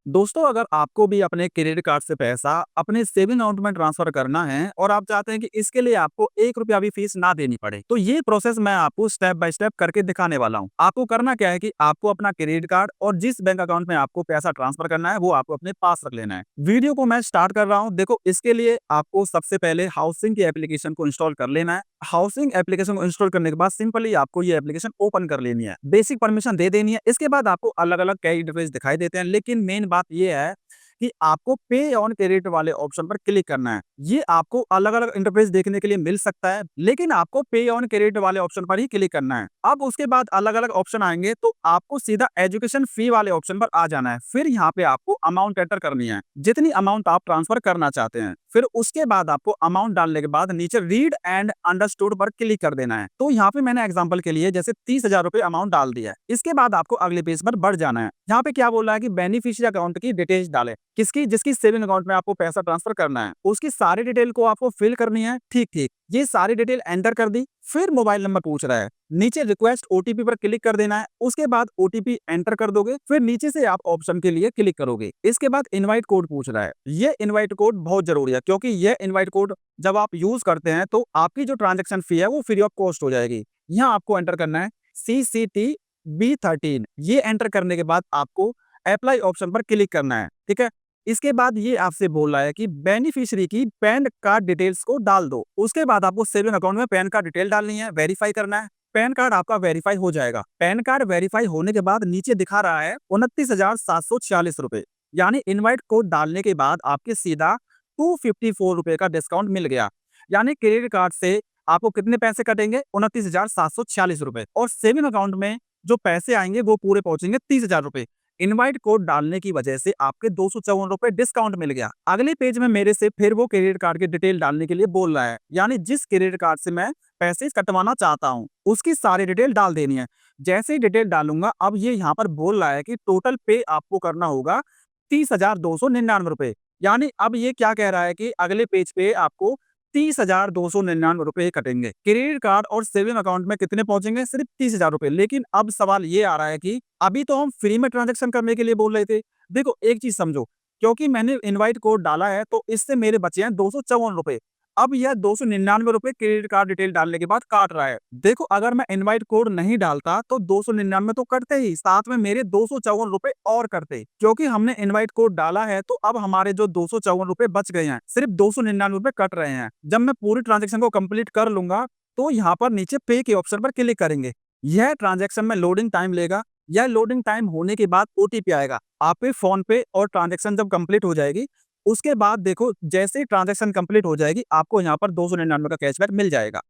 दोस्तों, अगर आपको भी अपने क्रेडिट कार्ड से पैसा अपने सेविंग अकाउंट में ट्रांसफर करना है और आप चाहते हैं कि इसके लिए आपको 1 रुपया भी फीस ना देनी पड़े, तो ये प्रोसेस मैं आपको स्टेप बाय स्टेप करके दिखाने वाला हूँ। आपको करना क्या है कि आपको अपना क्रेडिट कार्ड और जिस बैंक अकाउंट में आपको पैसा ट्रांसफर करना है, वो आपको अपने पास रख लेना है। वीडियो को मैं स्टार्ट कर रहा हूँ। देखो, इसके लिए आपको सबसे पहले हाउसिंग की एप्लीकेशन को इंस्टॉल कर लेना है। हाउसिंग एप्लीकेशन को इंस्टॉल करने के बाद सिंपली आपको ये एप्लीकेशन ओपन कर लेनी है, बेसिक परमिशन दे देनी है। इसके बाद आपको अलग-अलग कई इंटरफेस दिखाई देते हैं, लेकिन मेन बात ये है कि आपको पे ऑन क्रेडिट वाले ऑप्शन पर क्लिक करना है। ये आपको अलग-अलग इंटरफेस देखने के लिए मिल सकता है, लेकिन आपको पे ऑन क्रेडिट वाले ऑप्शन पर ही क्लिक करना है। अब उसके बाद अलग-अलग ऑप्शन आएँगे, तो आपको सीधा एजुकेशन फी वाले ऑप्शन पर आ जाना है। फिर यहाँ पे आपको अमाउंट एंटर करनी है, जितनी अमाउंट आप ट्रांसफर करना चाहते हैं। फिर उसके बाद आपको अमाउंट डालने के बाद नीचे रीड एंड अंडरस्टूड पर क्लिक कर देना है। तो यहाँ पे मैंने एग्जांपल के लिए जैसे 30,000 रुपए अमाउंट डाल दिया है। इसके बाद आपको अगले पेज पर बढ़ जाना है। यहाँ पे क्या बोल रहा है कि बेनिफिशियरी अकाउंट की डिटेल्स डालें। किसकी? जिसकी सेविंग अकाउंट में आपको पैसा ट्रांसफर करना है, उसकी सारी डिटेल को आपको फिल करनी है। ठीक, ये सारी डिटेल एंटर कर दी। फिर मोबाइल नंबर पूछ रहा है, नीचे रिक्वेस्ट ओटीपी पर क्लिक कर देना है। उसके बाद ओटीपी एंटर कर दोगे, फिर नीचे से आप ऑप्शन के लिए क्लिक करोगे। इसके बाद इनवाइट कोड पूछ रहा है। ये इनवाइट कोड बहुत जरूरी है, क्योंकि ये इनवाइट कोड जब आप यूज करते हैं तो आपकी जो ट्रांजेक्शन फी है वो फ्री ऑफ कॉस्ट हो जाएगी। यहाँ आपको एंटर करना है CCTB13। ये एंटर करने के बाद आपको अप्लाई ऑप्शन पर क्लिक करना है। ठीक है। इसके बाद ये आपसे बोल रहा है कि बेनिफिशियरी की पैन कार्ड डिटेल्स को डाल दो। उसके बाद आपको सेविंग अकाउंट में पैन कार्ड डिटेल डालनी है, वेरीफाई करना है। पैन कार्ड आपका वेरीफाई हो जाएगा। पैन कार्ड वेरीफाई होने के बाद नीचे दिखा रहा है 29,746 रुपए। यानी इनवाइट कोड डालने के बाद आपके सीधा 254 रुपए का डिस्काउंट मिल गया। यानी क्रेडिट कार्ड से आपको कितने पैसे कटेंगे? 29,746 रुपए। और सेविंग अकाउंट में जो पैसे आएंगे वो पूरे पहुंचेंगे 30,000 रुपए। इनवाइट कोड डालने की वजह से आपके 254 रुपए डिस्काउंट मिल गया। अगले पेज में मेरे से फिर वो क्रेडिट कार्ड की डिटेल डालने के लिए बोल रहा है, यानी जिस क्रेडिट कार्ड से मैं पैसे कटवाना चाहता हूँ उसकी सारी डिटेल डाल देनी है। जैसे ही डिटेल डालूंगा, अब ये यहाँ पर बोल रहा है कि टोटल पे आपको करना होगा 30,299 रुपए। यानी अब ये क्या कह रहा है कि अगले पेज पे आपको 30,299 रुपए कटेंगे। क्रेडिट कार्ड और सेविंग अकाउंट में कितने पहुंचेंगे? सिर्फ 30,000 रुपए। लेकिन अब सवाल ये आ रहा है कि अभी तो हम फ्री में ट्रांजैक्शन करने के लिए बोल रहे थे। देखो, एक चीज समझो, क्योंकि मैंने इनवाइट कोड डाला है तो इससे मेरे बचे हैं 254 रुपए। अब यह 299 रुपए क्रेडिट कार्ड डिटेल डालने के बाद काट रहा है। देखो, अगर मैं इनवाइट कोड नहीं डालता तो 299 तो कटते ही, साथ में मेरे 254 रुपए और कटते। क्योंकि हमने इनवाइट कोड डाला है तो अब हमारे जो 254 रुपए बच गए हैं, सिर्फ 299 रुपए कट रहे हैं। जब मैं पूरी ट्रांजेक्शन को कंप्लीट कर लूंगा तो यहाँ पर नीचे पे के ऑप्शन पर क्लिक करेंगे। यह ट्रांजेक्शन में लोडिंग टाइम लेगा। यह लोडिंग टाइम होने के बाद ओटीपी आएगा आपके फोन पे, और ट्रांजेक्शन जब कंप्लीट हो जाएगी उसके बाद देखो, जैसे ही ट्रांजेक्शन कंप्लीट हो जाएगी आपको यहाँ पर 299 का कैशबैक मिल जाएगा।